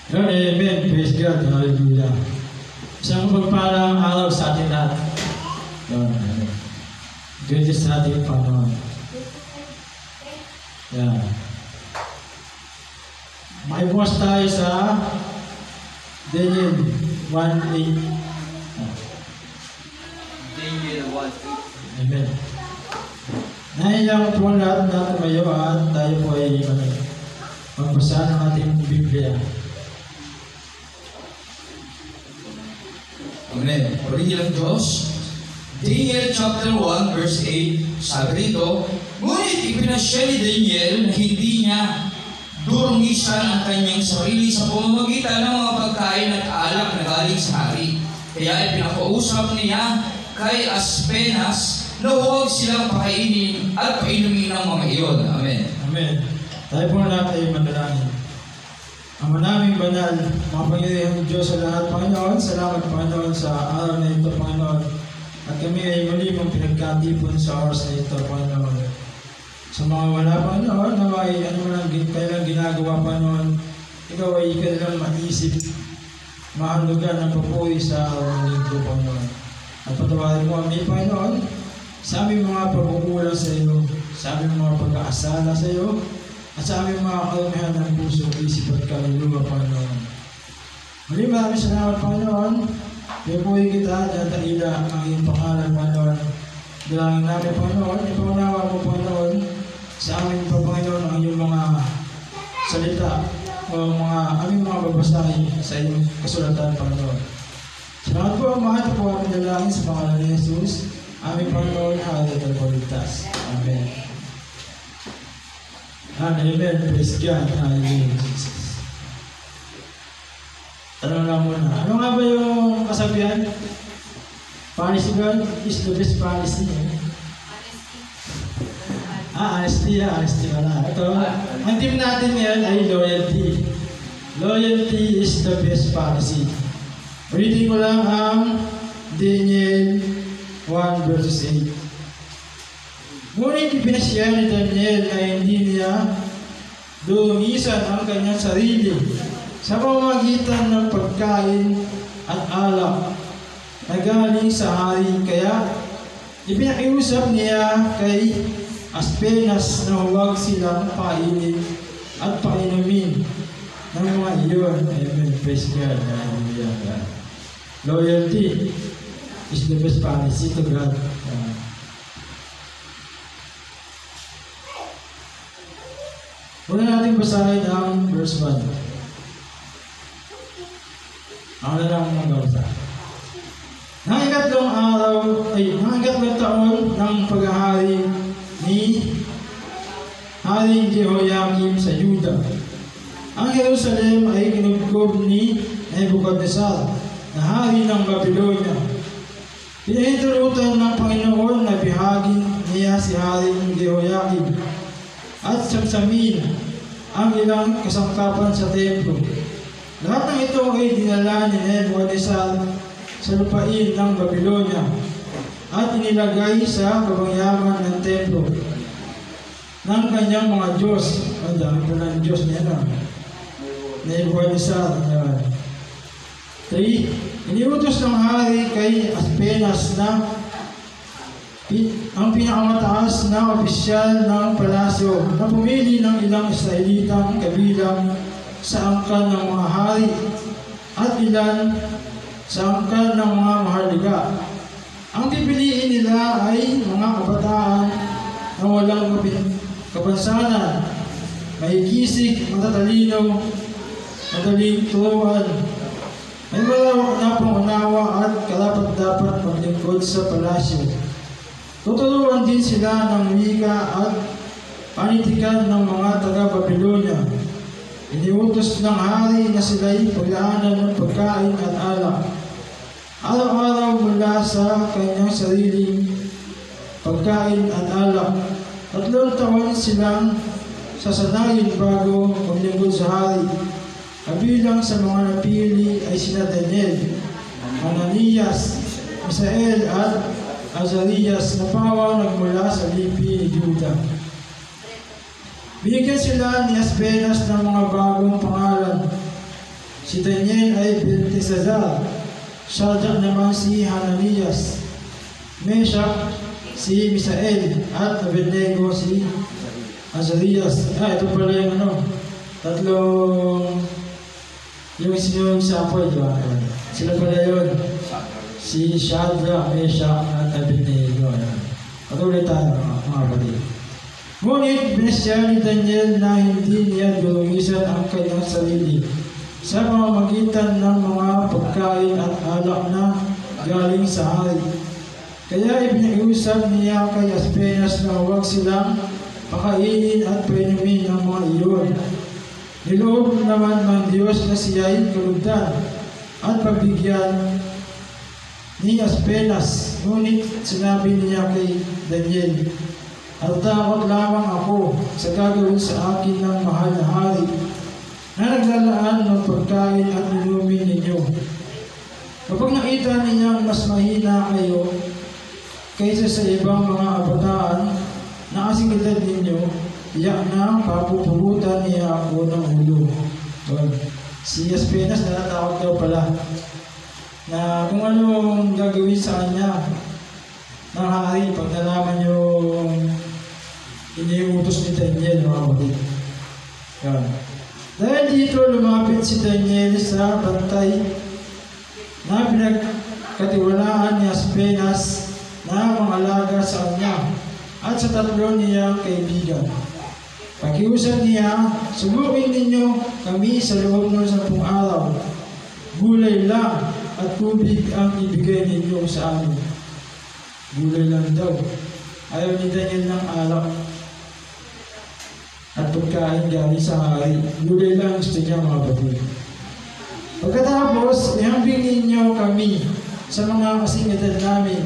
Amen. Praise God. Hallelujah. Isang magpalang araw sa ating lahat. Amen. Good sa ating Panginoon. Yeah. Makibukas tayo sa Daniel 1:8. Daniel 1:8. Amen. Nailang po lahat na tumayo at tayo po ay magbasa ng ating Biblia. Amen. Purihin ng Diyos. Daniel chapter 1 verse 8, sabi rito, ngunit ipinasya ni Daniel na hindi niya durungisan ang kanyang sarili sa pamamagitan ng mga pagkain at alak na galing sa hari. Kaya ipinakausap niya kay Aspenas na huwag silang pakainin at painumin ng mga iyon. Amen. Amen. Tayo po lahat ay manalangin. Ang manaming banal, makapangyarihang Diyos sa lahat, Panginoon, salamat Panginoon sa araw na ito, Panginoon. At kami ay muli mong pinagkatipon sa oras na ito, Panginoon. Sa mga wala, Panginoon, na ay ano man kailang ginagawa, Panginoon, ikaw ay kailang maisip, mahalugan ng papuri sa araw ng linggo, Panginoon. At patawarin mo kami, Panginoon, sa aming mga pagkukulang sa iyo, sa aming mga pagkaasala sa iyo, at sa aming mga karumihan ng puso, isip at kaluluwa, Panginoon. Muli maraming salamat, Panginoon. Pinupuri kita at taila ang iyong pangalan, Panginoon. Dalangin namin, Panginoon, ipaunawa mo, Panginoon, sa aming Panginoon ang iyong mga salita o aming mga babasahin sa iyong kasulatan, Panginoon. Salamat po, mga po aming dalangin sa pangalan ni Jesus, aming Panginoon, Hari at Pagpaligtas. Amen. Amen. Praise God. Hallelujah. Tanong lang muna. Ano nga ba yung kasabihan? Policy God is the best policy. Honesty. Honesty pala. Ito, ang team natin ngayon ay loyalty. Loyalty is the best policy. Ulitin ko lang ang Daniel 1 verses 8. Ngunit ipinasya ni Daniel na hindi niya dungisan ang kanyang sarili sa pamamagitan ng pagkain at alak na galing sa hari. Kaya ipinakiusap niya kay Aspenas na huwag silang painin at painumin ng mga iyon. Amen. Praise God. Hallelujah. Loyalty is the best policy to God. Una natin basahin ang verse 1. Ako na lang magbasa. Nang ikatlong taon ng paghahari ni Haring Jehoiakim sa Juda, ang Jerusalem ay kinugkob ni Nebuchadnezzar na hari ng Babylonia. Pinahintulutan ng Panginoon na bihagin niya si Haring Jehoiakim at samsamin ang ilang kasangkapan sa templo. Lahat ng ito ay dinala ni Nebuchadnezzar sa lupain ng Babylonia at inilagay sa kabangyaman ng templo ng kanyang mga Diyos. Ang dami po ng Diyos niya na Nebuchadnezzar. 3. Iniutos ng hari kay Aspenas na ang pinakamataas na opisyal ng palasyo na pumili ng ilang Israelitang kabilang sa angkan ng mga hari at ilan sa angkan ng mga maharlika. Ang pipiliin nila ay mga kabataan na walang kapansanan, mahikisig, matatalino, madaling turuan, may malawak na pangunawa at karapat-dapat maglingkod sa palasyo. Tuturuan din sila ng wika at panitikan ng mga taga-Babylonia. Iniutos ng hari na sila'y paglaanan ng pagkain at alak, araw-araw mula sa kanyang sariling pagkain at alak. 3 taon silang sasanayin bago maglingkod sa hari. Kabilang sa mga napili ay sina Daniel, Ananias, Misael at Azarias na pawang nagmula sa lipi ni Juda. Binigyan sila ni Aspenas ng mga bagong pangalan si Daniel ay Belteshazzar, Shadrach naman si Hananias, Meshach si Misael, at Abednego si Azarias. Ito pala yung tatlong yung sinunod sample, di ba? Sila pala yun. Si Shadrach, Meshach, at Abednego. Patuloy tayo, mga kapatid. Ngunit binasya ni Daniel na hindi niya lumisan ang kanyang sarili sa pamamagitan ng mga pagkain at alak na galing sa hari. Kaya ipinausap niya kay Aspenas na huwag silang pakainin at painumin ng mga iyon. Niloob naman ng Diyos na siya'y kalugdan at pagbigyan ni Aspenas. Ngunit sinabi niya kay Daniel, "Takot lamang ako sa gagawin sa akin ng mahal na hari na naglalaan ng pagkain at inumin ninyo. Kapag nakita ninyang mas mahina kayo kaysa sa ibang mga kabataan na kasing edad ninyo, tiyak na papupugutan niya ako ng ulo." Si Aspenas natatakot daw pala na kung anong gagawin sa kanya ng hari pag nalaman yung iniutos ni Daniel, mga kapatid. Dahil dito lumapit si Daniel sa bantay na pinagkatiwalaan ni Aspenas na mangalaga sa kanya at sa tatlo niyang kaibigan. Pakiusap niya, "Subukin ninyo kami sa loob ng 10 araw. Gulay lang at tubig ang ibigay ninyo sa amin." Gulay lang daw. Ayaw ni Daniel ng alak at pagkain galing sa hari. Gulay lang gusto niya, mga kapatid. Pagkatapos, ihambing ninyo kami sa mga kasing edad namin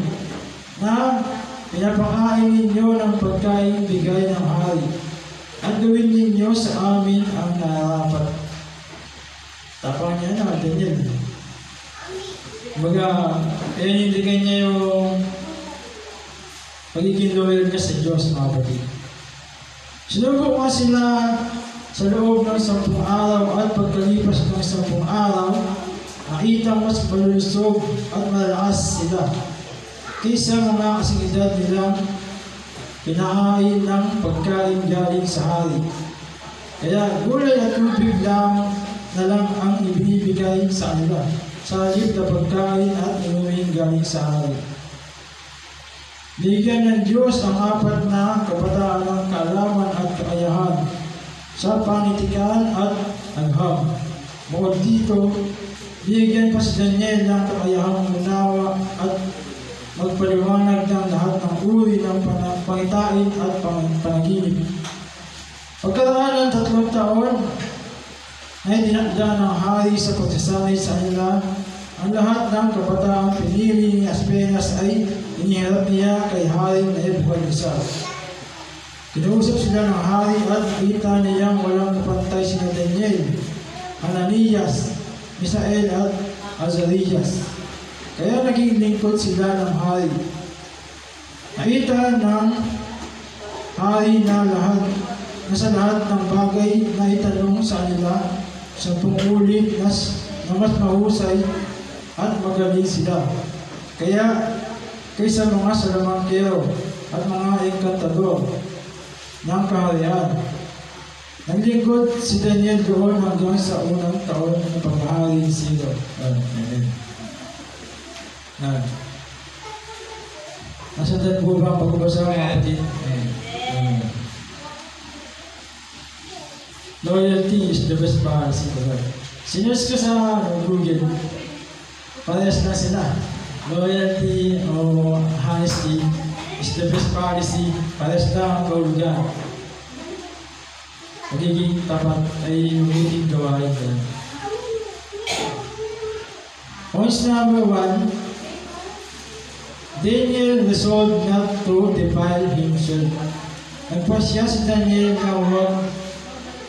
na pinapakain ninyo ng pagkain bigay ng hari at gawin ninyo sa amin ang nararapat. Tapang niya na, Daniel. Inindigan niya yung pagiging loyal niya sa Diyos, mga kapatid. Sinugo nga sila sa loob ng 10 araw at pagkalipas ng 10 araw, nakita mas malusog at malakas sila kaysa mga kasing edad nilang pinakain ng pagkain galing sa hari. Kaya gulay at tubig lang na lang ang ibinibigay sa kanila sa halip na pagkain at inumin galing sa hari. Bigyan ng Diyos ang 4 na kabataan ng kaalaman at kakayahan sa panitikan at agham. Bukod dito, bigyan pa si Daniel ng kakayahang unawa at magpaliwanag ng lahat ng uri ng pangitain at panaginip. Pagkaraan ng 3 taon, ay dinakda ng hari sa pagsasanay sa kanila. Ang lahat ng kabataang pinili ni Aspenas ay iniharap niya kay Hari Nebuchadnezzar. Kinausap sila ng hari at nakita niyang walang kapantay sina Daniel, Hananias, Misael at Azarias. Kaya naging lingkod sila ng hari. Nakita ng hari na sa lahat ng bagay na itanong sa kanila 10 ulit na mas mahusay at magaling sila. Kaya kaysa mga salamangkero at mga engkantador ng kaharian, naglingkod si Daniel doon hanggang sa unang taon ng paghahari ni Ciro. Amen. Nasundan po ba ang pagbabasa, mga kapatid? Loyalty is the best policy. Sinerge ko sa Google. Parehas na sila. Loyalty o honesty is the best policy. Parehas na ang kahulugan. Magiging tapat ay magiging gawain yan. Points number 1, Daniel resolved not to defile himself. Nagpasya si Daniel na huwag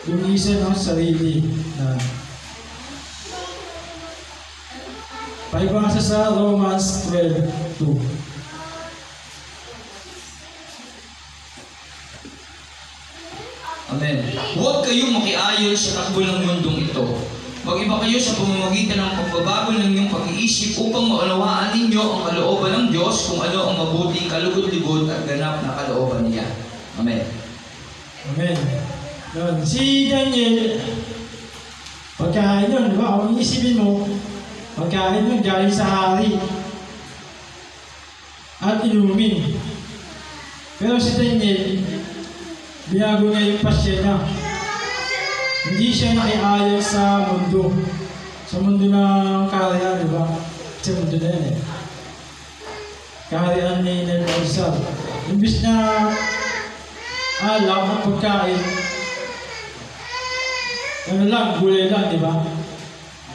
lumisan ng sarili. Paibasa sa Romans 12:2. Amen. Huwag kayong makiayon sa takbo ng mundong ito. Mag-iba kayo sa pamamagitan ng pagbabago ng inyong pag-iisip upang maunawaan ninyo ang kalooban ng Diyos kung ano ang mabuti, kalugod-lugod at ganap na kalooban niya. Amen. Amen. Yun. Si Daniel, pagkain yun, di ba? Kung iisipin mo, pagkain yun galing sa hari at inumin. Pero si Daniel, binago niya yung pasya niya. Hindi siya nakiayon sa mundo. Sa mundo ng kaharian, di ba? Sa mundo na yan eh. Kaharian ni Nebuchadnezzar. Imbis na alam ang pagkain, ano lang, gulay lang, di ba?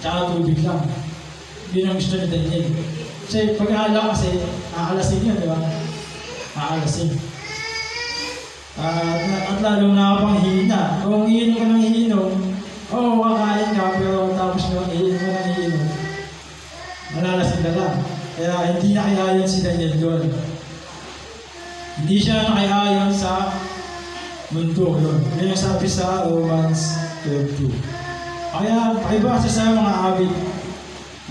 Tsaka tubig lang. Yun ang gusto ni Daniel. Kasi pag-aala kasi, aalasin yun, di ba? Aalasin. At lalo na pang hina. Kung iinom ka ng iinom, kakain ka, pero tapos nung iinom ka ng iinom, malalasin ka lang. Kaya hindi nakayayon si Daniel doon. Hindi siya nakayayon sa mundo yun. Yan yung sabi sa Romans 12:2. Kaya pakibasa sa mga awit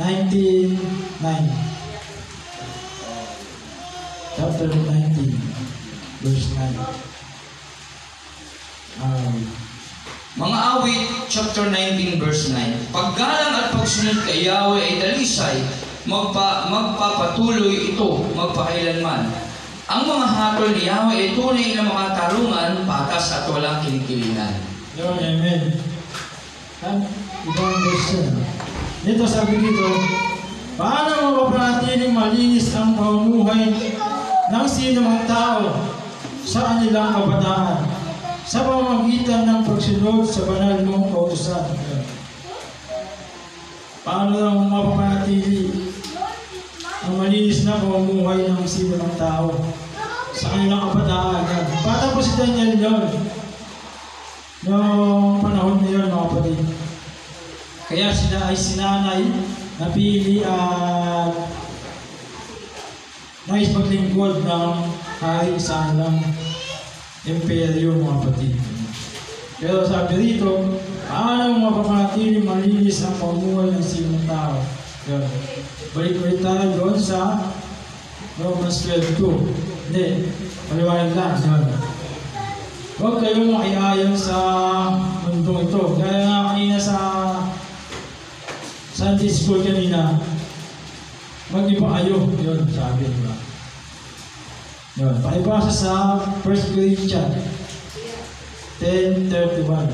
19:9. Chapter 19, verse 9. Mga awit, chapter 19, verse 9. Paggalang at pagsunod kay Yahweh ay dalisay, magpapatuloy ito, magpakailanman. Ang mga hatol ni Yahweh ay tunay na makatarungan, patas at walang kinikilingan. Yun, amen. Ibang verse yun. Dito sabi dito, paano mapapanatiling malinis ang pamumuhay ng sinumang tao sa kanilang kabataan sa pamamagitan ng pagsunod sa banal mong kautusan? Paano lang mapapanatili ang malinis na pamumuhay ng sinumang tao sa kanilang kabataan? Bata po si Daniel yun. Noong panahon na yun, mga kapatid. Kaya sila ay sinanay, napili at nais maglingkod ng hari sa kanilang imperyo, mga kapatid. Pero sabi rito, paano mapapanatili malinis ang pamumuhay ng sinong tao? Balik-balik tayo doon sa Romans 12:2. Hindi, paliwanag lang. Huwag kayong makiayon sa mundong ito. Kaya nga kanina sa Sunday school kanina, mag-iba kayo. Yun, sabi diba? Yun, pakibasa sa 1 Corinthians 10:31.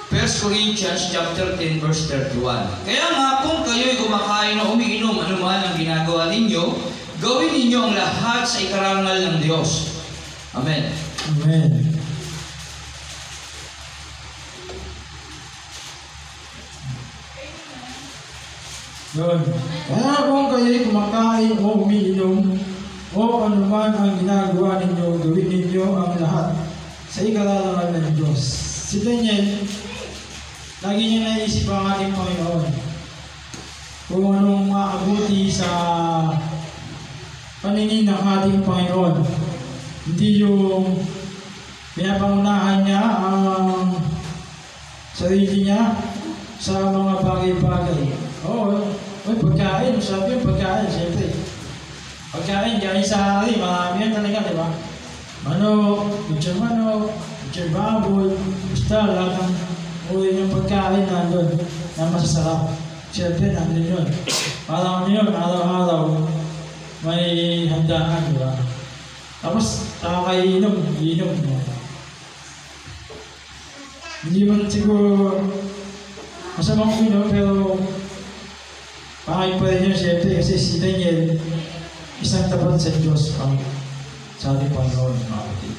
1 Corinthians chapter 10 verse 31. Kaya nga kung kayo'y kumakain o umiinom anuman ang ginagawa ninyo, gawin ninyo ang lahat sa ikarangal ng Diyos. Amen. Amen. Yun. Kaya kung kayo'y kumakain o umiinom o anuman ang ginagawa ninyo, gawin ninyo ang lahat sa ikarangal ng Diyos. Si Daniel, lagi niya naisip ang ating Panginoon kung anong makabuti sa paningin ng ating Panginoon. Hindi yung pinapangunahan niya ang sarili niya sa mga bagay-bagay. Pagkain, sabi yung pagkain, siyempre. Pagkain, galing sa hari, marami yan talaga, di ba? Manok, lechon baboy, basta lahat ng uri ng pagkain nandun na masasarap. Siyempre, nandun yun. Parang yun, araw-araw, may handaan, di ba? Tapos, inom mo. Hindi man siguro masamang uminom, pero pakain pa rin yun, siyempre, kasi si Daniel, isang tapat sa Diyos ang sa ating Panginoon, mga kapatid.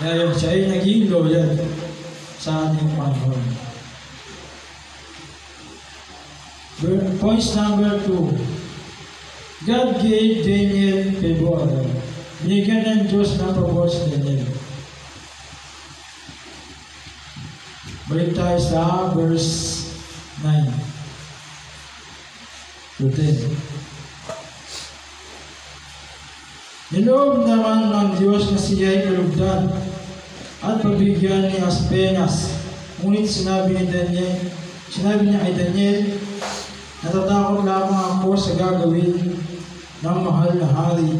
Kaya yun, siya ay naging loyal sa ating Panginoon. Point number 2. God gave Daniel favor. Binigyan ng Diyos ng pabor si Daniel. Balik tayo sa verse 9 to 10. Niloob naman ng Diyos na siya'y kalugdan at pabigyan ni Aspenas. Ngunit sinabi niya kay Daniel, natatakot lamang ako sa gagawin ng mahal na hari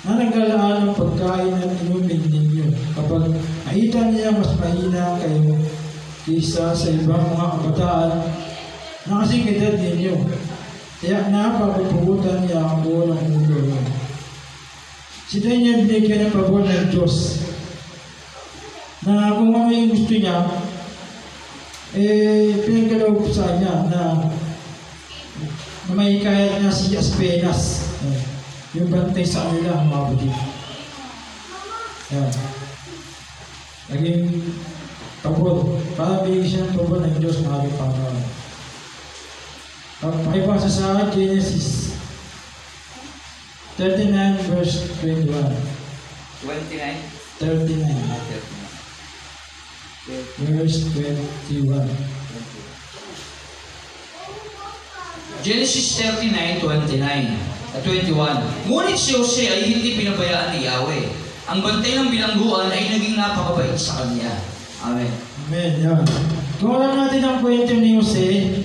na naglalaan ng pagkain at inumin ninyo kapag nakita niya mas mahina kayo kaysa sa ibang mga kabataan na kasing edad ninyo. Kaya napapapugutan niya ako ng ulo. Si Daniel binigyan ng pabor ng Diyos na kung ano yung gusto niya, pinagkaloob sa niya na may kaya niya si Aspenas, yung bantay sa kanila, mga kapatid. Naging pabor, para bigyan siya ng pabor ng Diyos na aking Panginoon. Pakibasa sa Genesis 39 verse 21. 39. Verse 21. Genesis 39:21. Ngunit si Jose ay hindi pinabayaan ni Yahweh. Ang bantay ng bilangguan ay naging napakabait sa kanya. Amen. Amen. Yan. Kung alam natin ang kwento ni Jose,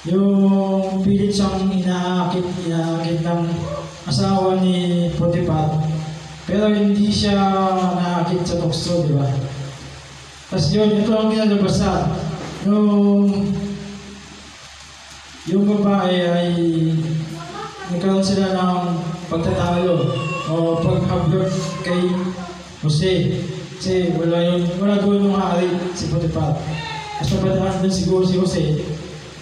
yung pilit siyang inaakit ng asawa ni Potiphar. Pero hindi siya naakit sa tukso, di ba? Tapos yun, ito ang kinalabasan. Yung babae ay nagkaroon sila ng pagtatalo o paghablot kay Jose. Kasi wala doon yung hari si Potiphar. Mas napadaan din siguro si Jose.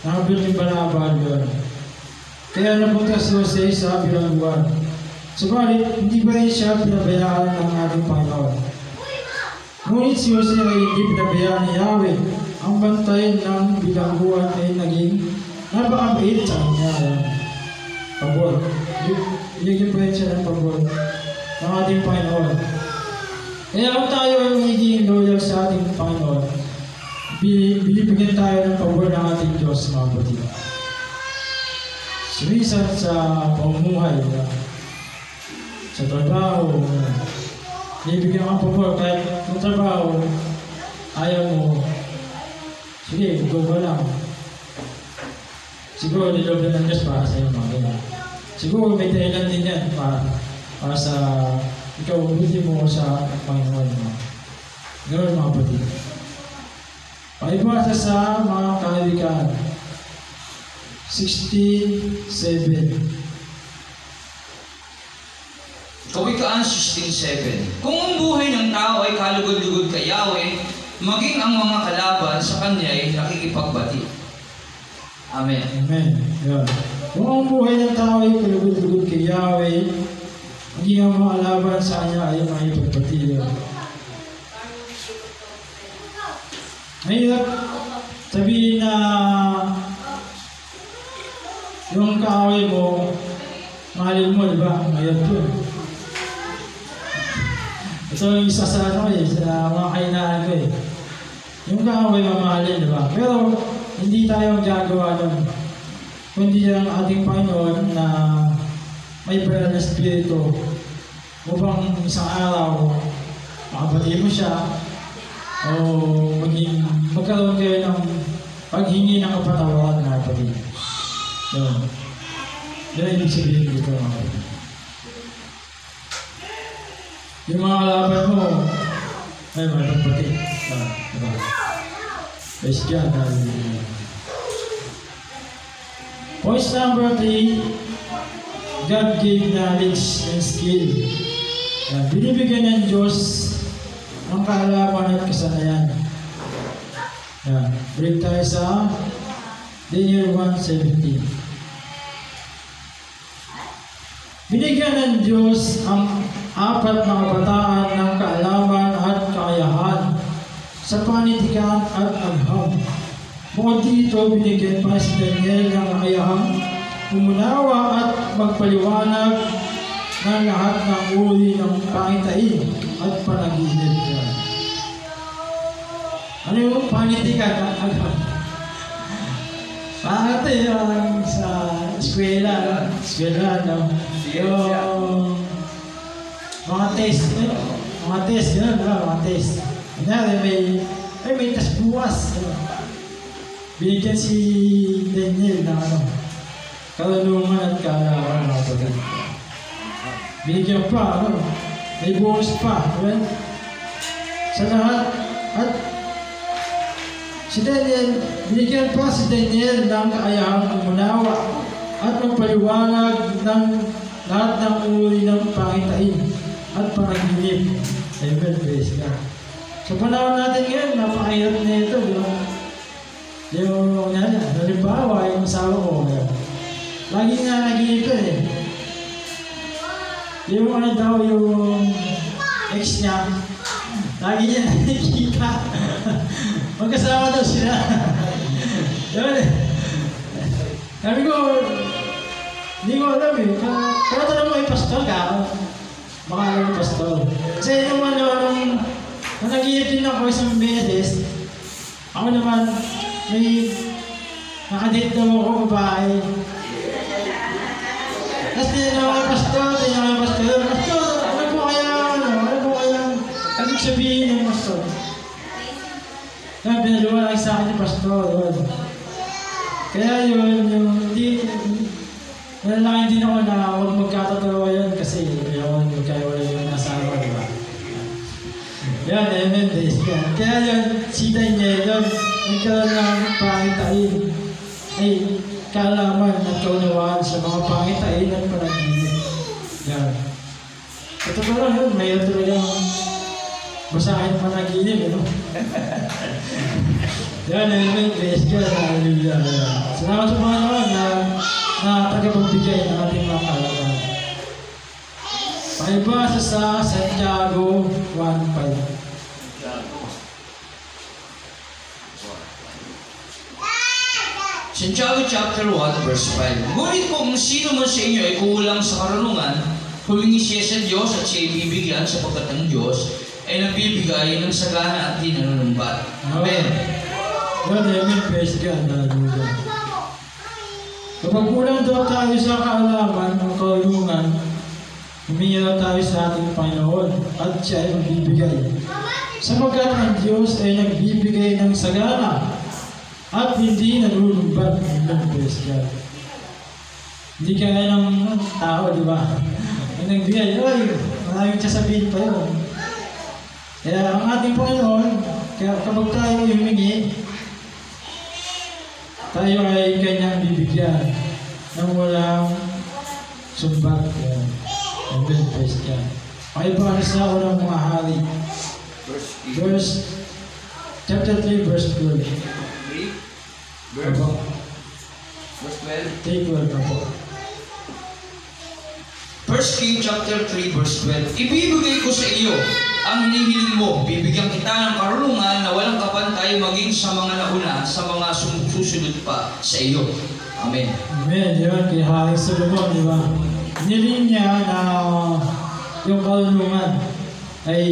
Nakablot yung balabal yun. Kaya napunta si Jose sa bilangguan. Subalit, hindi pa rin siya pinabayaan ng ating Panginoon. Ngunit si Jose ay hindi pinabayaan ni Yahweh. Ang bantay ng bilangguan ay naging napakabait sa kanya. Pabor. Binigyan pa rin siya ng pabor ng ating Panginoon. Kaya kung tayo ay magiging loyal sa ating Panginoon, binibigyan tayo ng pabor ng ating Diyos, mga kapatid. Sumisan sa pamumuhay, sa trabaho, binibigyan kang pabor kahit kung trabaho, ayaw mo, sige, go lang. Siguro nilob ng Diyos para sa iyo, mga ganyan. Siguro may dahilan din yan para sa ikaw, ubuti mo sa Panginoon mo. Ganoon, mga kapatid. Pakibasa sa mga Kahawikan 16:7. Kawikaan 16:7. Kung ang buhay ng tao ay kalugod-lugod kay Yahweh, maging ang mga kalaban sa kanya ay nakikipagbati. Amen. Amen. Yan. Kung ang buhay ng tao ay kalugod-lugod kay Yahweh, maging ang mga kalaban sa kanya ay makikipagbati. Mahirap sabihin na yung kaaway mo, mahalin mo, di ba? Mahirap yun. Ito yung isa sa mga kainaan ko eh. Yung kaaway mamahalin, di ba? Pero hindi tayo gagawa nun. Kundi ang ating Panginoon na may banal na spirito upang isang araw makabati mo siya o magkaroon kayo ng paghingi ng kapatawaran na kapatid. Yun. Yun ang ibig sabihin dito, mga kapatid. Yung mga kalaban mo, ay magpapatid. Diba? Guys dyan, point number 3, God gave knowledge and skill. Binibigyan ng Diyos ang kaalaman at kasanayan. Balik tayo sa Daniel 1:17. Binigyan ng Diyos ang 4 na kabataan ng kaalaman at kakayahan sa panitikan at agham. Bukod dito, binigyan pa si Daniel ng kakayahang umunawa at magpaliwanag ng lahat ng uri ng pangitain at panaginip. Ano yung panitikan at agham? Bakit yung sa eskwela, no? test. Mga test, gano'n, mga test. Kunyari, may test bukas. Binigyan si Daniel ng karunungan at kaalaman ng kapatid. Binigyan pa, may bonus pa. Sa lahat, at binigyan pa si Daniel ng kaayahang umunawa at magpaliwanag ng lahat ng uri ng pangitain at panaginip. Amen, praise God. Sa panahon natin ngayon, napakahirap na ito. Halimbawa, yung asawa ko, lagi nga naginip eh. Yung ex niya, lagi niya nakikita. Magkasama daw sila. Yun eh. Sabi ko, hindi ko alam eh. Pero tanong mo yung pastor ka, baka alam yung pastor. Kasi nung naginip din ako isang beses, ako naman, may nakadate daw ako babae. Tapos tinanong ako yung pastor, Pastor, ano po kaya, anong sabihin ng pastor? Kaya pinaluwalag sa akin yung pastor, Kaya nalalaking din ako na huwag magkatatawa yan kasi ayaw magkaiwala yung nasawa, di ba? Yan, amen, days yan. Kaya yun, si Daniel, nagkaroon ng pangitain, kaalaman at kaunawaan sa mga pangitain at panaginip. Yan. Ito pa lang yun, mayroon talagang basahin panaginip, Yan, amen, praise God, hallelujah. Salamat sa mga naman na tagapagbigay ng ating mga kaalaman. Pakibasa sa Santiago 1:5. Santiago chapter 1 verse 5. Ngunit kung sino man sa inyo ay kulang sa karunungan, humingi siya sa Diyos at siya ibibigyan sapagkat ang Diyos ay nagbibigay ng sagana at di nanunumbat. Amen. Amen, praise God, hallelujah. Kapag kulang daw tayo sa kaalaman o karunungan, humingi tayo sa ating Panginoon at siya ay magbibigay. Sapagkat ang Diyos ay nagbibigay ng sagana at hindi nanunumbat. Amen, praise God. Hindi kaya ng tao, di ba? Ang nagbigay, maraming sasabihin pa yun. Kaya ang ating Panginoon, kapag tayo humingi, tayo ay kanyang bibigyan ng walang sumbat. Amen, praise God. Pakibasa ako ng mga hari. Chapter 3, verse 12. Verse 12. 3:12 na po. 1 King chapter 3 verse 12. Ibibigay ko sa iyo ang hinihiling mo. Bibigyan kita ng karunungan na walang kapantay maging sa mga nauna, sa mga susunod pa sa iyo. Amen. Amen. Yun, kay Haring Solomon, di ba? Hiniling niya na yung karunungan ay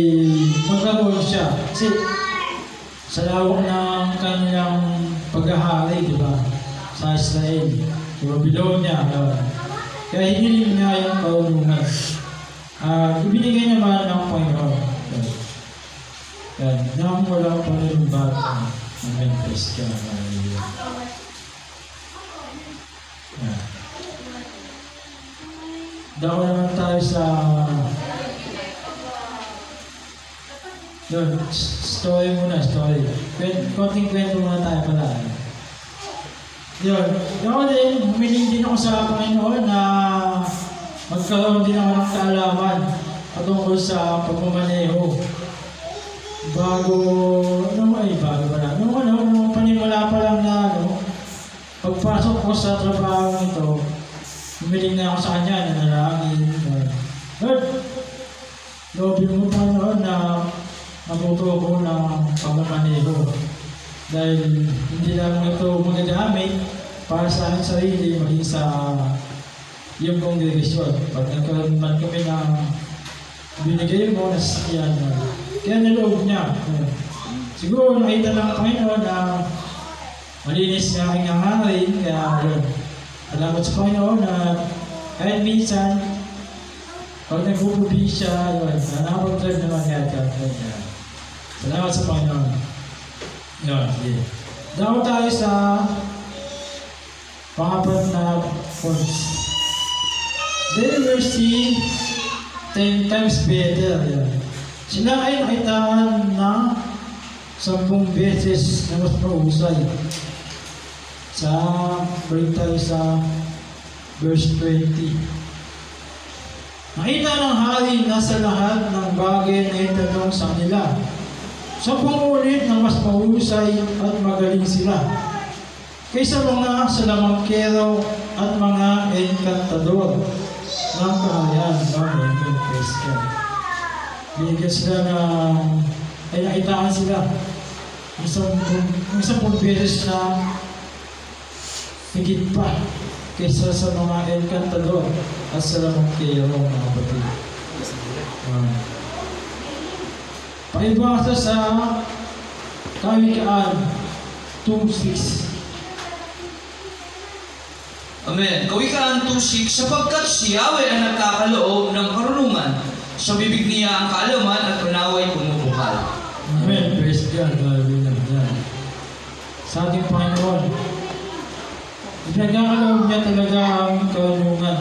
magkaroon siya. Kasi sa lawak ng kanyang paghahari, di ba? Sa Israel, sa Babylonia, kaya hiniling niya yung karunungan. Ibinigay naman ng Panginoon. Yan, nang walang panunumbat. Amen, praise God. Dako naman tayo sa yun, story muna, story. Konting kwento muna tayo pala. Yun, ako din, humiling din ako sa Panginoon na magkaroon din ako ng kaalaman patungkol sa pagmamaneho. Bago nung panimula pa lang na pagpasok ko sa trabaho nito, humiling na ako sa kanya, nanalangin. Lord, loobin mo Panginoon na matuto ko ng pagmamaneho. Dahil hindi lang ito magagamit para sa aking sarili, maging sa iyong kongregasyon. Pag nagkaroon man kami na binigay mo na sasakyan, kaya naloob niya. Siguro nakita ng Panginoon na malinis na aking hangarin, kaya salamat sa Panginoon na kahit minsan Pag nagpupubi siya, yun, nakapag-drive naman kaya. Salamat sa Panginoon. Yun, sige. Dapat tayo sa pangapat na points. Daily mercy 10 times better. Yan. Sila ay nakitaan na 10 beses na mas mahusay. Balik tayo sa verse 20. Nakita ng hari na sa lahat ng bagay na itanong sa kanila. 10 ulit na mas mahusay at magaling sila kaysa mga salamangkero at mga enkantador ng kaharian. Amen. Praise God. Binigyan sila ay nakitaan sila ng 10 beses na higit pa kaysa sa mga enkantador at salamangkero, mga kapatid. Paibasa sa Kawikaan 2:6. Amen. Kawikaan 2:6, sapagkat si Yahweh ang nagkakaloob ng karunungan, sa bibig niya ang kaalaman at panaway pumupukal. Amen. Praise God. Hallelujah. Sa ating Panginoon, ipinagkakaloob niya talaga ang karunungan.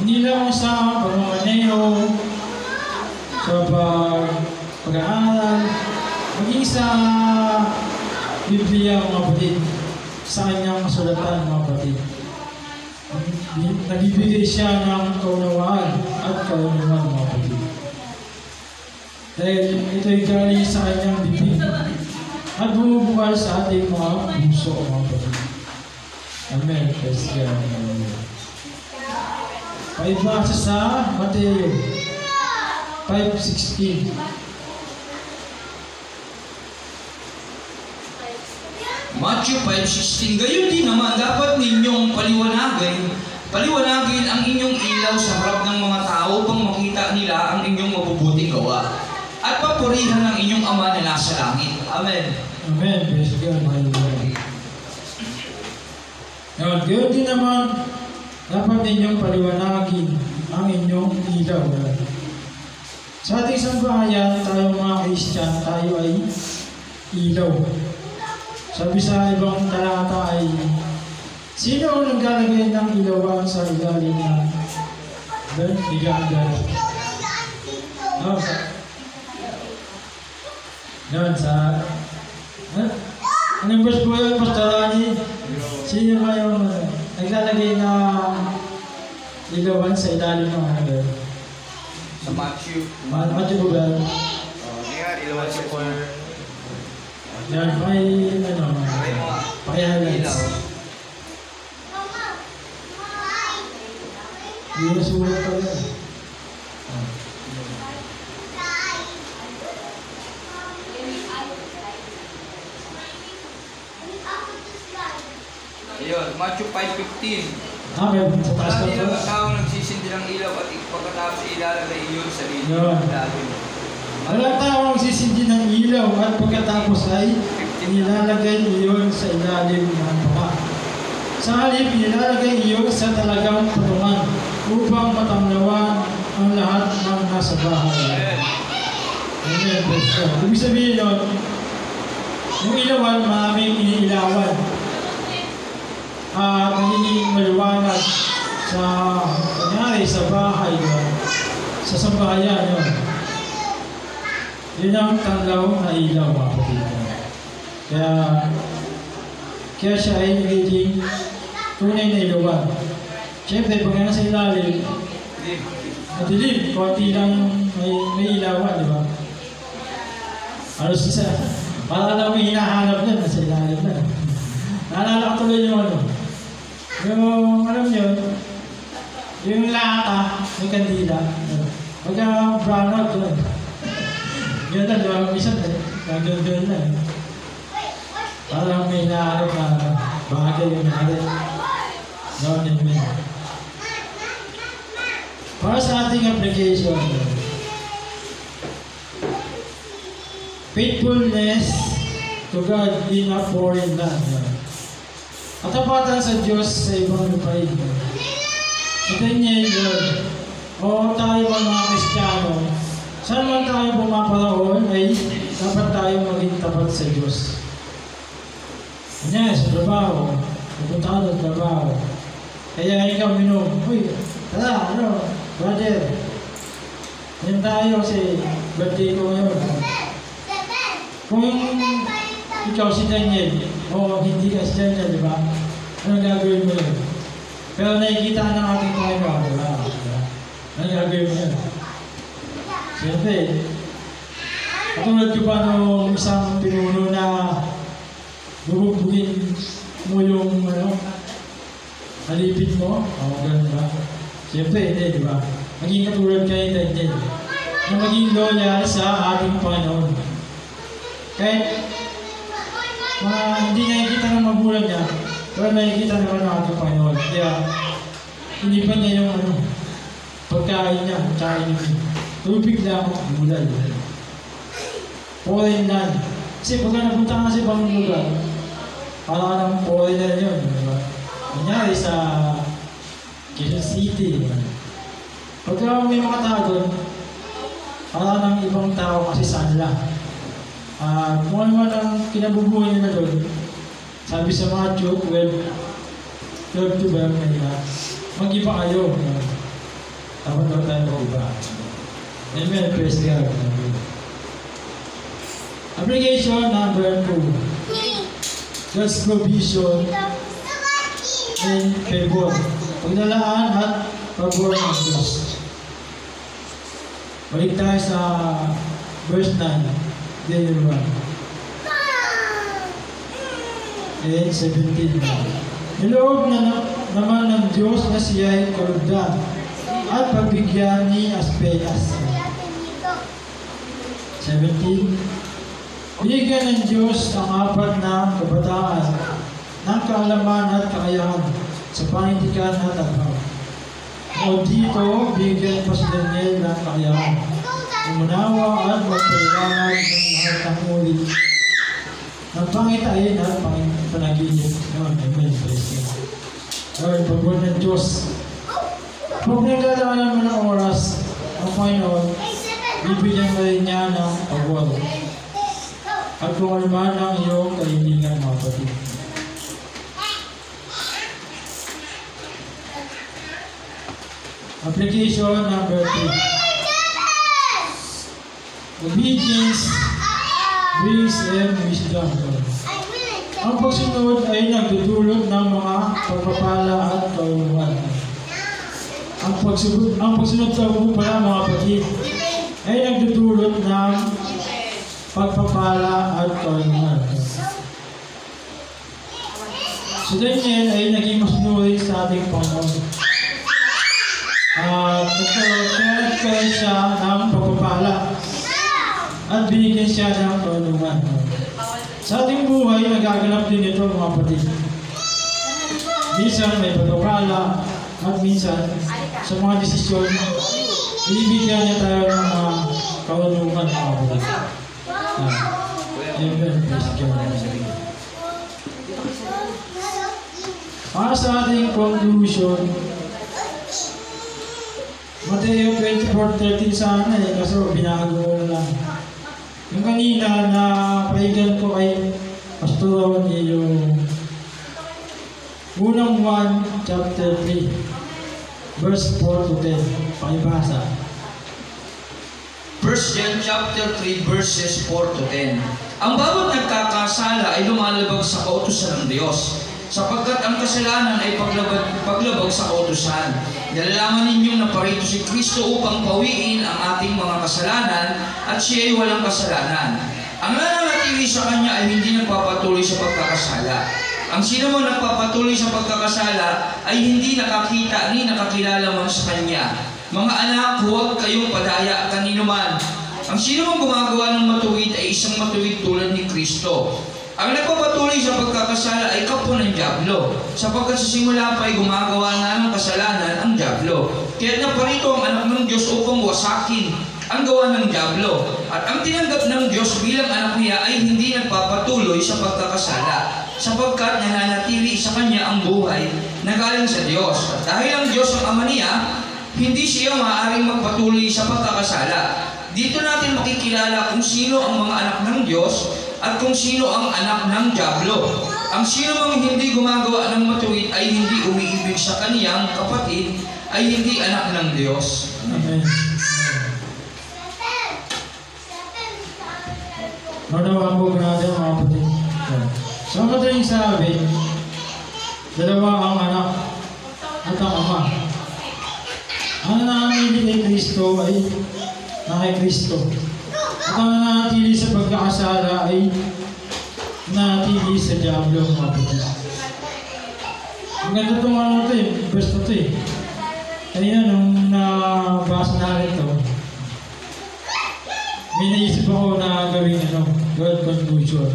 Hindi lang sa pagmamaneho, sa pag-aaral, maging sa Biblia, mga kapatid, sa kanyang kasulatan, mga kapatid. Nagbibigay siya ng kaunawaan at kaunawaan, mga kapatid. Dahil ito'y galing sa kanyang bibig at bumubukal sa ating mga puso, mga kapatid. Amen. Praise God. Paibasa sa Mateo 5:16. Matthew 5:16, gayon din naman dapat ninyong paliwanagin ang inyong ilaw sa harap ng mga tao upang makita nila ang inyong mabubuting gawa at papurihan ang inyong Ama na nasa langit. Amen. Amen. Praise God. Gayon din naman dapat ninyong paliwanagin ang inyong ilaw. Sa ating sambahayan, tayo mga Christian, tayo ay ilaw. Sabi sa ibang talata ay, sino ang naglalagay ng ilawan sa ilalim ng bigagan? Anong verse po yun, Pastor Rani? Sino ba yung naglalagay ng ilawan sa ilalim ng ano? Sa Matthew. Matthew po ba? Ilawan sa corner. Yan, pakihalas. Hindi na sulat pala. Ayun, Matthew 5:15. May sa taas Sabi na ng po. taong nagsisindi ng ilaw at pagkatapos ilalagay iyon sa Yun. ilalim. Walang tao ang sisindi ng ilaw at pagkatapos ay inilalagay iyon sa ilalim ng baka. Sa halip, inilalagay iyon sa talagang patungan upang matamlawan ang lahat ng nasa bahay. Amen. Praise God. Ibig sabihin nun, yung ilawan, maraming iniilawan. At nagiging maliwanag sa, kunyari, sa bahay, sa sambahayan, yun. Yun ang tanglaw na ilaw, mga kapatid. Kaya siya ay nagiging tunay na ilawan. Siyempre, pag nasa ilalim, madilim, konti lang may ilawan, di ba? Halos isa, para lang may hinahanap na, nasa ilalim na. Naalala ko tuloy yung yung, alam nyo, yung lata, may kandila. Pagka brown out doon. Yun na, diba? Minsan, nagagawin na. Parang may naarap na bagay yung naarap. Noon and men. Para sa ating application, faithfulness to God in a foreign land. Katapatan sa Diyos sa ibang lupain. Ito niya yun. O tayo pumaparaon ay dapat tayo maging tapat sa Diyos. Kanya, sa trabaho, pupunta ka ng trabaho. Kaya ikaw minom, uy, tara, brother. Yan tayo kasi birthday ko ngayon. Kung ikaw si Daniel, o hindi ka si Daniel, di ba? Anong gagawin mo yun? Pero nakikita ng ating Panginoon, di ba? Anong gagawin mo yun? Siyempre, katulad ko pa nung isang pinuno na bubugin mo yung alipin mo, o gano'n ba? Siyempre, hindi, di ba? Maging katulad kayo Daniel, na maging loyal sa ating Panginoon. Kahit hindi nakikita ng magulang niya, pero nakikita naman ng ating Panginoon. Kaya, hindi pa niya yung pagkain niya, kain niya. Tubig lang, bulal. Foreign. Kasi pagka napunta ka sa ibang lugar, para ka ng foreigner yun. Diba? Kunyari sa Quezon City. Diba? Pagka may mga tao doon, para ng ibang tao kasi saan lang. Kung ano man ang kinabubuhay nila doon, sabi sa Matthew 12 ba nila, mag-iba kayo. Dapat daw tayo mag-iba. Amen, praise God. Application number 2. God's provision and favor. Paglalaan at pabor ng Diyos. Balik tayo sa verse 9. Day 1. And 17. Niloob naman ng Diyos na siya'y kalugdan at pagbigyan ni Aspenas. 17. Binigyan ng Diyos ang 4 na kabataan ng kaalaman at kakayahan sa panindigan at agam. O dito, bigyan pa si Daniel ng kakayahan, umunawa at magpaliwanag ng lahat ng uri ng pangitain at panaginip. Amen. Lord, pagbuhat ng Diyos. Kung nagdadaanan mo ng oras, ang Panginoon, bibigyan ka rin niya ng pagbuhat. At kung ano man ang iyong kaibigan, mga kapatid. Application number 3. Obedience brings them wisdom. Ang pagsunod ay nagdudulot ng mga pagpapala at kauluhan. Ang pagsunod sa upo pala, mga kapatid, ay nagdudulot ng pagpapala at kauluhan. Si Daniel ay naging masunuri sa ating Panginoon. Nagkaroon siya ng pagpapala at binigyan siya ng kauluhan. Sa ating buhay, nagaganap din ito, mga kapatid. Minsan may pagpapala at minsan sa mga desisyon, ibibigyan niya tayo ng mga kauluhan, mga kapatid. Amen. Praise God. Para sa ating conclusion, Mateo 24:13 sana kaso binago ko lang. Yung kanina na pahigan ko kay Pastor Ron yung unang 1 chapter 3 verse 4 to 10. Pakibasa. 1 John chapter 3 verses 4 to 10. Ang bawat nagkakasala ay lumalabag sa kautusan ng Diyos, sapagkat ang kasalanan ay paglabag sa kautusan. Nalalaman ninyong naparito si Kristo upang pawiin ang ating mga kasalanan at siya ay walang kasalanan. Ang nananatili sa Kanya ay hindi nagpapatuloy sa pagkakasala. Ang sino man nagpapatuloy sa pagkakasala ay hindi nakakita ni nakakilala man sa Kanya. Mga anak, huwag kayong padaya kanino man. Ang sino man gumagawa ng matuwid ay isang matuwid tulad ni Kristo. Ang nagpapatuloy sa pagkakasala ay kapwa ng dyablo, sapagkat sa simula pa ay gumagawa na ng kasalanan ang dyablo. Kaya naparito ang anak ng Diyos upang wasakin ang gawa ng dyablo. At ang tinanggap ng Diyos bilang anak niya ay hindi nagpapatuloy sa pagkakasala, sapagkat nananatili sa Kanya ang buhay na galing sa Diyos. At dahil ang Diyos ang Ama niya, hindi siya maaaring magpatuloy sa pagkakasala. dito natin makikilala kung sino ang mga anak ng Diyos at kung sino ang anak ng dyablo. Ang sino mang hindi gumagawa ng matuwid ay hindi umiibig sa kaniyang kapatid, ay hindi anak ng Diyos. Amen. Manawa po natin mga kapatid. So, ang kataling sabi, dalawa ang anak at ang ama. Ang nananatili kay Kristo ay na kay Kristo. At ang nananatili sa pagkakasala ay nananatili sa dyablo, mga kapatid. Ang ganda itong ano ito verse na ito Kanina nung nabasa natin ito, may naisip ako na gawin God conclusion.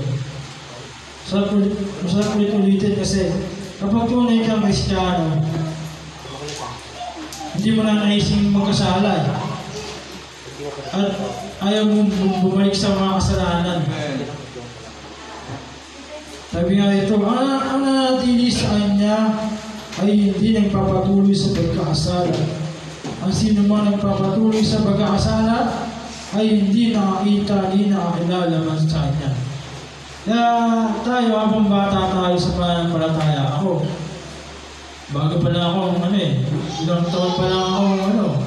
Masarap ulit-ulitin kasi kapag tunay kang Kristiyano, hindi mo na naising magkasala at ayaw mong bumalik sa mga kasalanan. Sabi nga ito, ang nanatili sa kanya ay hindi nagpapatuloy sa pagkakasala. Ang sino man nagpapatuloy sa pagkakasala ay hindi nakakita, hindi nakakilala man sa kanya. Kaya tayo, habang bata tayo sa pananampalataya, ako, bago pa lang ako, ilang taon pa lang ako,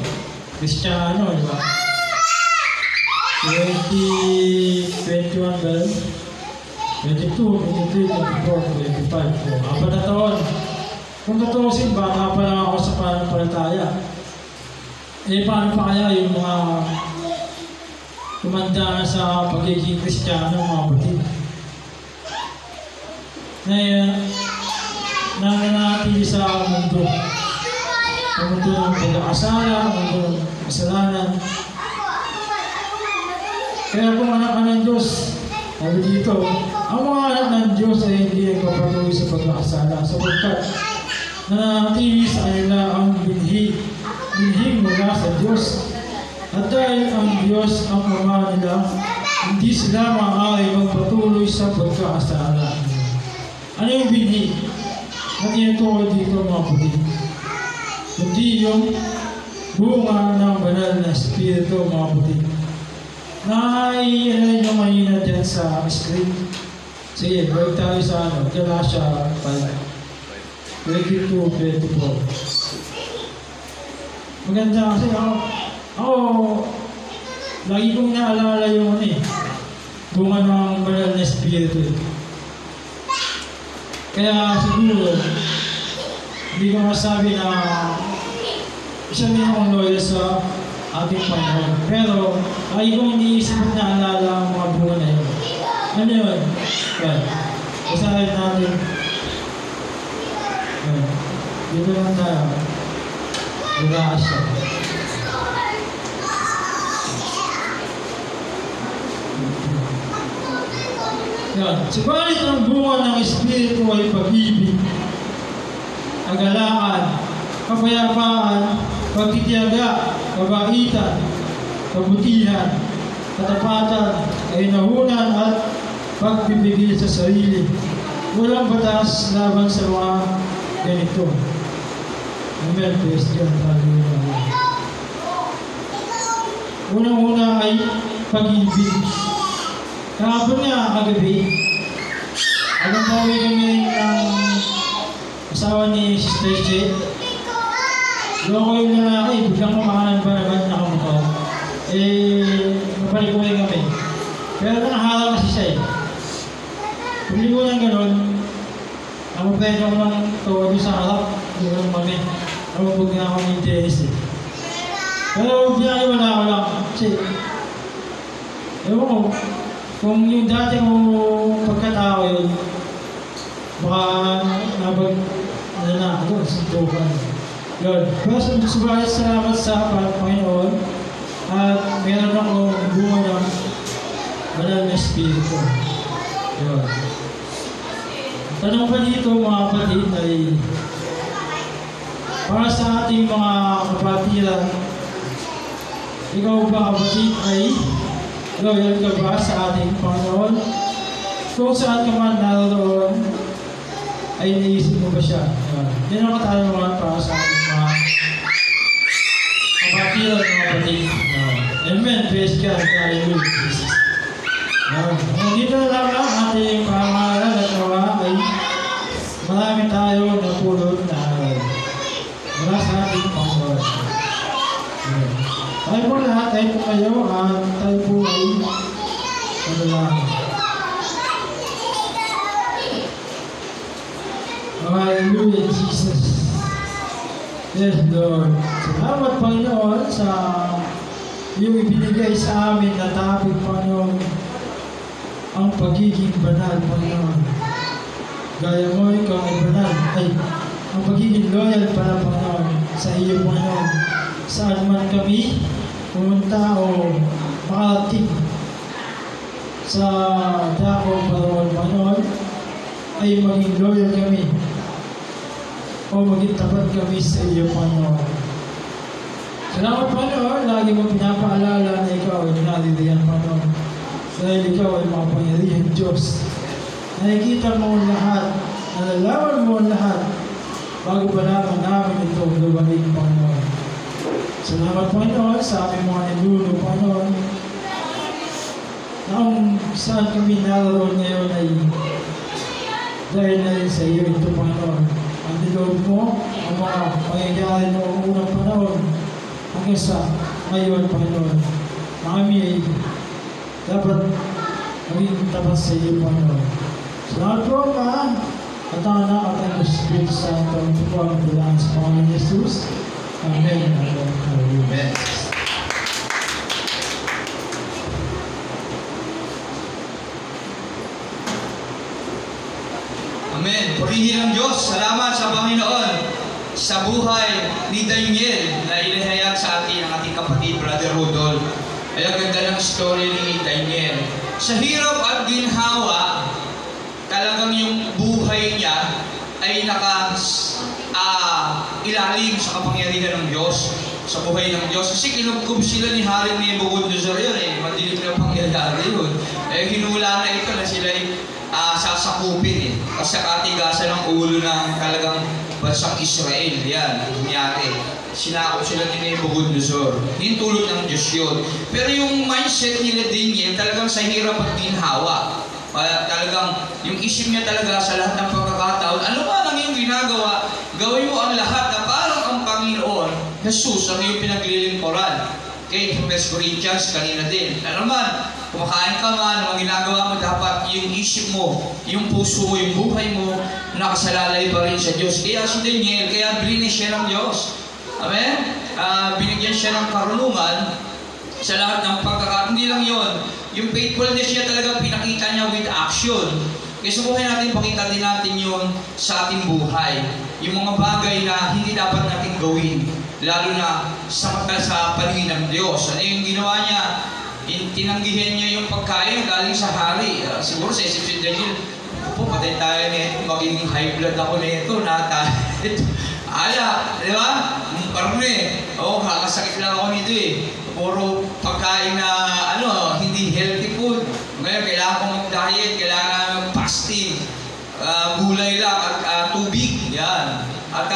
Kristiyano, di ba? 21 ba? 22, 23, 24, 25, 4 na taon. Kung tutusin, bata pa lang ako sa pananampalataya. Paano pa kaya yung mga tumanda na sa pagiging Kristiyano, mga kapatid? Na nanatili sa mundo. Ang mundo ng pagkakasala, ang mundo ng kasalanan. Kaya kung anak ka ng Diyos, sabi dito, ang mga anak ng Diyos ay hindi nagpapatuloy sa pagkakasala sapagkat nananatili sa kanila ang binhing mula sa Diyos. At dahil ang Diyos ang Ama nila, hindi sila maaari magpatuloy sa pagkakasala. Ano yung binhi? At tinutukoy dito mga kapatid. Kundi yung bunga ng banal na Espiritu, mga kapatid. Naiilan nyo kanina dyan sa screen. Sige, balik tayo sa Galatia 5. 22-24. Maganda kasi ako lagi kong naalala yung bunga ng banal na Espiritu. Kaya siguro, hindi ko masabi na isa din akong loyal sa ating Panginoon. Pero, lagi kong iniisip at naalala ang mga bunga na yun. Ano yun? Yan. Basahin natin. Yan. Dito lang tayo. Bukas siya. Yan. Subalit ang bunga ng Espiritu ay pag-ibig, kagalakan, kapayapaan, pagtitiyaga, kabaitan, kabutihan, katapatan, kainahunan at pagpipigil sa sarili. Walang batas laban sa mga ganito. Amen. Praise God. Hallelujah. Unang-una ay pag-ibig. Kahapon nga, kagabi, pauwi kami ng asawa ni Sister J. Loko yung lalaki, biglang kumakanan pa naman nakamukaw. Mapalikuhin kami. Pero naharap kasi siya Kung ligo ng gano'n, ang pwede ko ng tawa doon sa harap, hindi ko kami. Namabog na ako ng Dennis Pero binaliwala ko lang. Kasi, ewan ko, kung yung dati kong pagkatao yun, baka suntukan. Yun. Pero subalit salamat sa Panginoon at meron akong bunga ng banal na Espiritu. Yun. Tanong pa dito mga kapatid ay para sa ating mga kapatiran, ikaw ba kapatid ay loyal ka ba sa ating Panginoon? Kung saan ka man naroon, ay naisip mo ba siya? Yan ang katanungan para sa ating mga kapatiran, mga kapatid. Amen. Praise God. Hallelujah. Jesus. Dito na lang ang ating pamahalaan at nawa ay marami tayo napulot na aral. Mula sa ating Panginoon. Tayo po lahat, tayo po kayo at tayo po ay panalangin. Hallelujah, Jesus. Yes, Lord. Salamat, Panginoon, sa iyong ibinigay sa amin na topic, Panginoon, ang pagiging banal, Panginoon. Gaya mo, ikaw ay banal. Ay, ang pagiging loyal para, Panginoon, sa iyo, Panginoon. Saan man kami pumunta o makarating sa dako, Panginoon, ay maging loyal kami o maging tapat kami sa iyo, Panginoon. Salamat, Panginoon, lagi mo pinapaalala na ikaw ay naliliyan, Panginoon. Dahil ikaw ay makapangyarihang Diyos. Nakikita mo lahat, nalalaman mo lahat, bago pa naman namin ito lumamig, Panginoon. Salamat, Panginoon, sa aming mga niluno, Panginoon, na kung saan kami naroon ngayon ay dahil na rin sa iyo ito, Panginoon. Ang nilood mo, ang mga pangyayari noong unang panahon, hanggang sa ngayon, Panginoon. Kami ay dapat maging tapat sa iyo, Panginoon. Salamat po, Ama, at ang anak at ang Espiritu Santo, ito po ang kailangan sa Panginoon Jesus. Amen. Amen. Amen. Amen. Purihin ang Diyos. Salamat sa Panginoon sa buhay ni Daniel na inihayag sa atin ang ating kapatid, Brother Rudolph. Ay ang ganda ng story ni Daniel. Sa hirap at ginhawa, talagang yung buhay niya ay ilalim sa kapangyarihan ng Diyos, sa buhay ng Diyos. Kasi kinugkob sila ni Haring Nebuchadnezzar yun madilim na pangyayari yun. Hinula na ito na sila sasakupin kasi katigasan ng ulo ng talagang bansang Israel. Yan, nangyari. Sinakop sila ni Nebuchadnezzar. Hintulot ng Diyos yun. Pero yung mindset nila din yan, talagang sa hirap at ginhawa. Talagang yung isip niya talaga sa lahat ng pagkakataon, ano ba ang iyong ginagawa? Gawin mo ang lahat na parang ang Panginoon, Jesus, ang iyong pinaglilingkuran. Okay, 1 Corinthians, kanina din. Ano naman, kumakain ka man, ang ginagawa mo, dapat yung isip mo, yung puso mo, yung buhay mo, nakasalalay pa rin sa Diyos. Kaya si Daniel, kaya bilinis siya ng Diyos. Amen? Binigyan siya ng karunungan sa lahat ng pagkakataon. Hindi lang yun. Yung faithfulness niya talaga pinakita niya with action. Kaya subukan natin, pakita din natin yun sa ating buhay. Yung mga bagay na hindi dapat natin gawin, lalo na sa paningin ng Diyos. Ano yung ginawa niya? Tinanggihan niya yung pagkain galing sa hari. Siguro sa isip si Daniel, po, patay tayo nito, magiging high blood ako nito, ala, di ba? Karne, kakasakit lang ako nito Puro pagkain na, hindi healthy food. Ngayon, kailangan ko mag-diet, kailangan fasting, gulay lang at tubig. Yan. At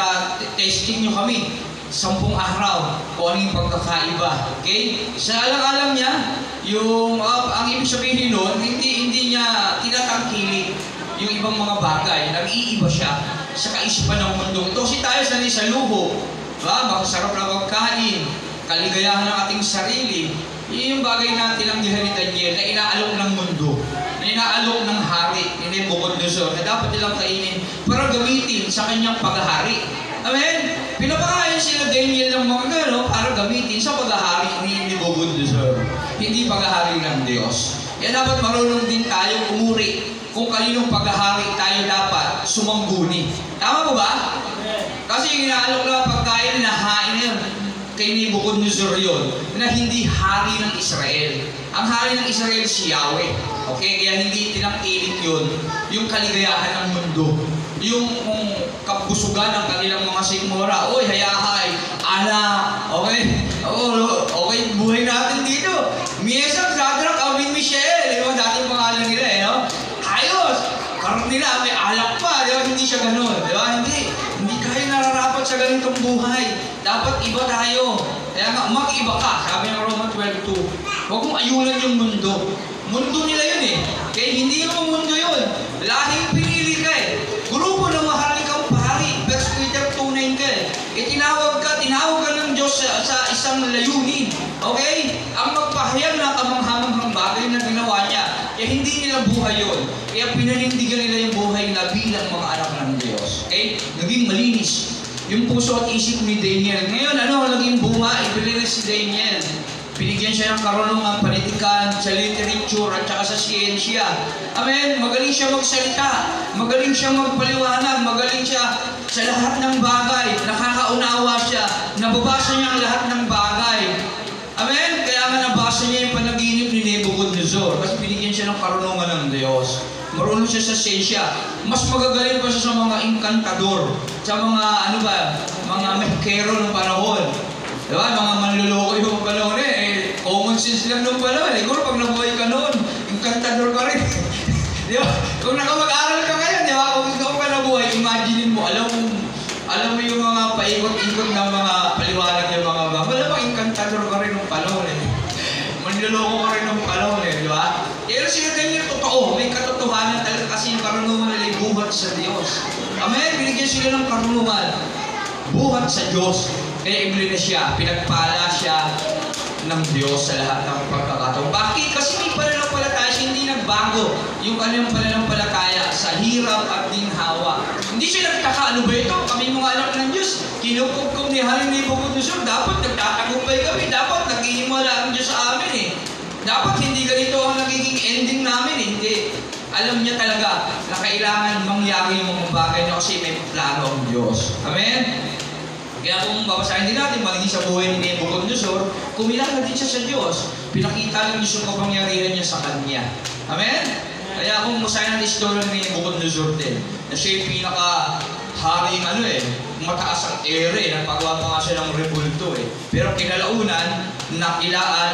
testing nyo kami. 10 araw kung ano yung pagkakaiba. Okay? Sa alam niya, ang ibig sabihin nun, hindi niya tinatangkilik yung ibang mga bagay. Nag-iiba siya sa kaisipan ng mundo. Ito kasi tayo sanay sa luho. Diba? Masarap na pagkain, kaligayahan ng ating sarili. Yung bagay na tinanggihan ni Daniel na inaalok ng mundo, na inaalok ng hari ni Nebuchadnezzar na dapat nilang kainin para gamitin sa kanyang paghahari. Amen? Pinapakain sila Daniel ng mga gano para gamitin sa paghahari ni Nebuchadnezzar. Hindi paghahari ng Diyos. Kaya dapat marunong din tayo umuri kung kaninong paghahari tayo dapat sumangguni. Tama po ba? Kasi yung inaalok na pagkain na hain na yun, kay Nebuchadnezzar yun, na hindi hari ng Israel. Ang hari ng Israel si Yahweh. Okay? Kaya hindi tinangkilik yun, yung kaligayahan ng mundo. Yung kabusugan ng kanilang mga sikmura. Oy, hayahay, ala, okay? Okay, buhay natin dito. Miyesang, Shadrach, Abed, Mishael. Di ba? Dating pangalan nila no? Ayos! Karoon nila, may alak pa. Di ba? Hindi siya ganun. Di ba? Hindi tayo nararapat sa ganitong buhay. Dapat iba tayo. Kaya nga, mag-iba ka. Sabi ng Roma 12:2. Huwag mong ayunan yung mundo. Mundo nila yun eh. Kaya hindi mo mundo yun. Lahing pinili ka eh. Grupo ng mahaling kang pari. 1 Peter 2:9 ka eh. Tinawag ka ng Diyos sa isang layunin. Okay? Ang magpahayag na kamanghamanghang bagay na ginawa niya. Kaya hindi nila buhay yun. Kaya pinanindigan nila yung buhay na bilang mga anak ng Diyos. Okay? Naging malinis yung puso at isip ni Daniel. Ngayon, naging bunga? Ibili si Daniel. Binigyan siya ng karunungan, panitikan, sa literature at saka sa siyensya. Amen? Magaling siya magsalita. Magaling siya magpaliwanag. Magaling siya sa lahat ng bagay. Nakakaunawa siya. Nababasa niya ang lahat ng bagay. Amen? Kaya nga nabasa niya yung panaginip ni Nebuchadnezzar. Kasi binigyan siya ng karunungan ng Diyos. Marunong siya sa siyensya. Mas magagaling pa siya sa mga inkantador. Sa mga, mga mekero ng panahon. Diba? Mga manluloko yung panahon eh. Common sense lang nung panahon. Siguro pag nabuhay ka noon, inkantador ka rin. Diba? Kung nakamag-aral ka ngayon, diba? Kung ikaw ka nabuhay, imagine mo, alam mo yung mga paikot-ikot ng mga paliwanag yung mga bang. Wala bang inkantador ka rin nung panahon eh. Manluloko ka rin nung panahon eh. Diba? Pero sila ganyan totoo. May katotohanan talaga kasi yung karunungan nila buhat sa Diyos. Amen? Binigyan sila ng karunungan. Buhat sa Diyos. Kaya ibili na siya, pinagpala siya ng Diyos sa lahat ng pagkakataon. Bakit? Kasi may pananampalataya siya, hindi nagbago yung kanyang pananampalataya sa hirap at ginhawa. Hindi siya nagtaka, ano ba ito? Kami mga anak ng Diyos, kinukupkup ni Haring Nebuchadnezzar, dapat nagtatagumpay kami, dapat naghihiwala ang Diyos sa amin eh. Dapat hindi ganito ang nagiging ending namin eh. Hindi. Alam niya talaga na kailangan mangyari yung mga bagay na kasi may plano ang Diyos. Amen? Kaya kung babasahin din natin, magiging sa buhay ni Nebuchadnezzar, kumilala din siya sa Diyos. Pinakita ng Diyos yung kapangyarihan niya sa kanya. Amen? Kaya kung basahin natin istorya ni Nebuchadnezzar din, na siya yung pinaka-haring mataas ang ere, nagpagawa pa nga siya ng rebulto eh. Pero kinalaunan,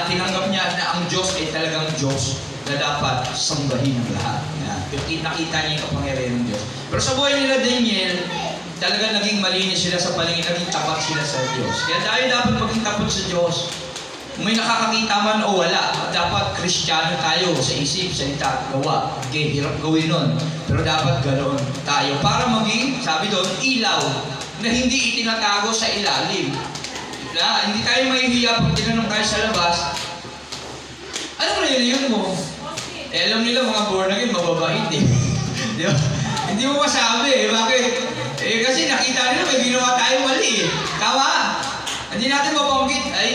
tinanggap niya na ang Diyos ay talagang Diyos na dapat sambahin ng lahat. Nakita niya yung kapangyarihan ng Diyos. Pero sa buhay nila Daniel, talaga naging malinis sila sa palingin, naging tapat sila sa Diyos. Kaya tayo dapat maging tapat sa Diyos. May nakakakita man o wala, dapat Kristiyano tayo sa isip, salita at gawa. Okay, hirap gawin nun. Pero dapat ganoon tayo para maging, sabi doon, ilaw na hindi itinatago sa ilalim. Hindi tayo mahihiya pag tinanong tayo sa labas, ano yun mo? Alam nila mga born again, mababait eh. Di ba? Hindi mo masabi eh. Bakit? Kasi nakita nila may ginawa tayo mali eh. Tama? Hindi natin mabanggit. Ay,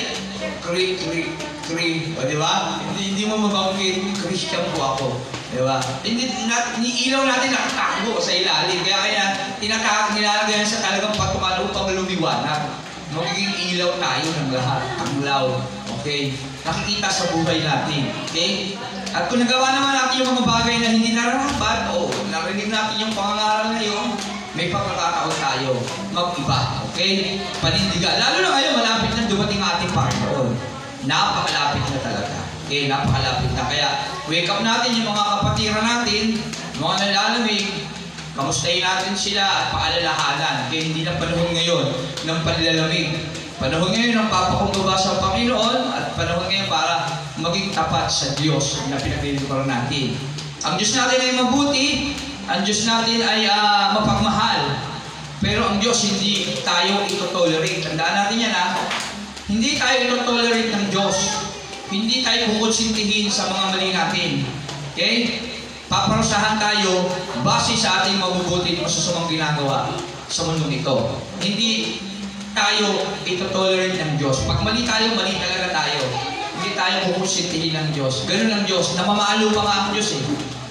di ba? Hindi mo mabanggit, Christian po ako. Di ba? Ilaw natin nakatago sa ilalim. Kaya nilalagyan sa talagang patukan upang lumiwanag. Magiging ilaw tayo ng lahat. Anglaw. Okay? Nakikita sa buhay natin. Okay? At kung nagawa naman natin yung mga bagay na hindi nararapat, narinig natin yung pangangaral na yun, may pagkakataon tayo mag-iba. Okay? Panindigan. Lalo na ngayon, malapit na dumating ating Panginoon. Napakalapit na talaga. Okay? Napakalapit na. Kaya, wake up natin yung mga kapatiran natin, mga nalalamig, kamustahin natin sila at paalalahanan. Kaya hindi na panahon ngayon ng panlalamig. Panahon ngayon ng papakumbaba sa Panginoon at panahon ngayon para maging tapat sa Diyos na pinagpipilipan natin. Ang Diyos natin ay mabuti, ang Diyos natin ay mapagmahal. Pero ang Diyos hindi tayo ito-tolerate. Tandaan natin yan Hindi tayo ito-tolerate ng Diyos. Hindi tayo kukonsintihin sa mga mali natin. Okay? Paparusahan tayo base sa ating mabubuti at masusamang ginagawa sa mundong ito. Hindi tayo ito-tolerate ng Diyos. Pag mali tayo, mali talaga tayo. Hindi tayo kukonsintihin ng Diyos. Ganun ang Diyos. Namamalo pa nga ang Diyos eh.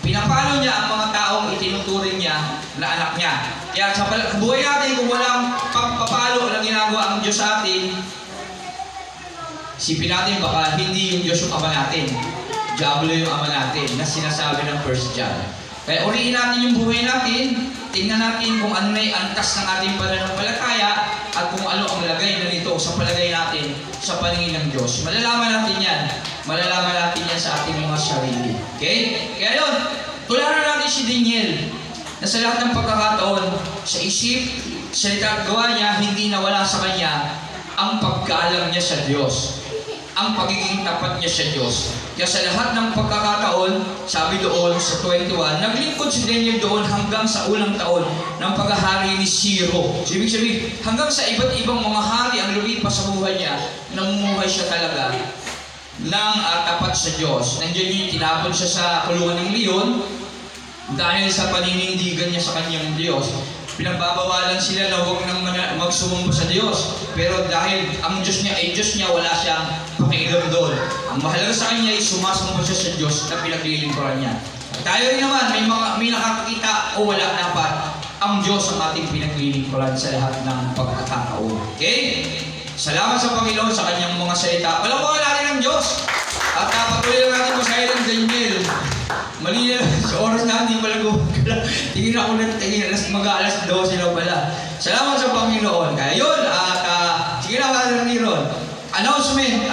Pinapalo niya ang mga taong itinuturing niya na anak niya. Kaya sa buhay natin, kung walang pagpapalo na ginagawa ang Diyos sa atin, isipin natin baka hindi yung Diyos yung ama natin. Diablo yung ama natin na sinasabi ng 1 John. Kaya uriin natin yung buhay natin, tingnan natin kung ano na yung antas ng ating pananampalataya at kung ano ang lagay na nito sa palagay natin sa paningin ng Diyos. Malalaman natin yan. Malalaman natin yan sa ating mga sarili. Okay? Kaya yun, tularan natin si Daniel na sa lahat ng pagkakataon, sa isip, salita at gawa niya, hindi nawala sa kanya ang pagkaalam niya sa Diyos. Ang pagiging tapat niya sa Diyos. Kaya sa lahat ng pagkakataon, sabi doon sa 21, naglingkod si Daniel doon hanggang sa unang taon ng paghahari ni Ciro. So, ibig sabihin, hanggang sa iba't ibang mga hari ang lumipas sa buhay niya, namumuhay siya talaga ng tapat sa Diyos. Nandiyan yung tinapon siya sa kulungan ng leon dahil sa paninindigan niya sa kanyang Diyos. Pinagbabawalan sila na huwag nang magsumumba sa Diyos. Pero dahil ang Diyos niya ay Diyos niya, wala siyang pakialam doon. Ang mahalaga sa kanya ay sumasumba siya sa Diyos na pinaglilingkuran niya. Tayo rin naman, may nakakakita o wala dapat ang Diyos ang ating pinaglilingkuran sa lahat ng pagkakataon. Okay? Salamat sa Panginoon sa kanyang mga salita. Palawakan natin ang Diyos. At patuloy lang natin masahin ng Daniel. Mali na sa oras na hindi pala gumagala. Tingin ako na tingin, mag-aalas 12 na pala. Salamat sa Panginoon. Kaya yun, at sige na, Brother Niron. Announcement.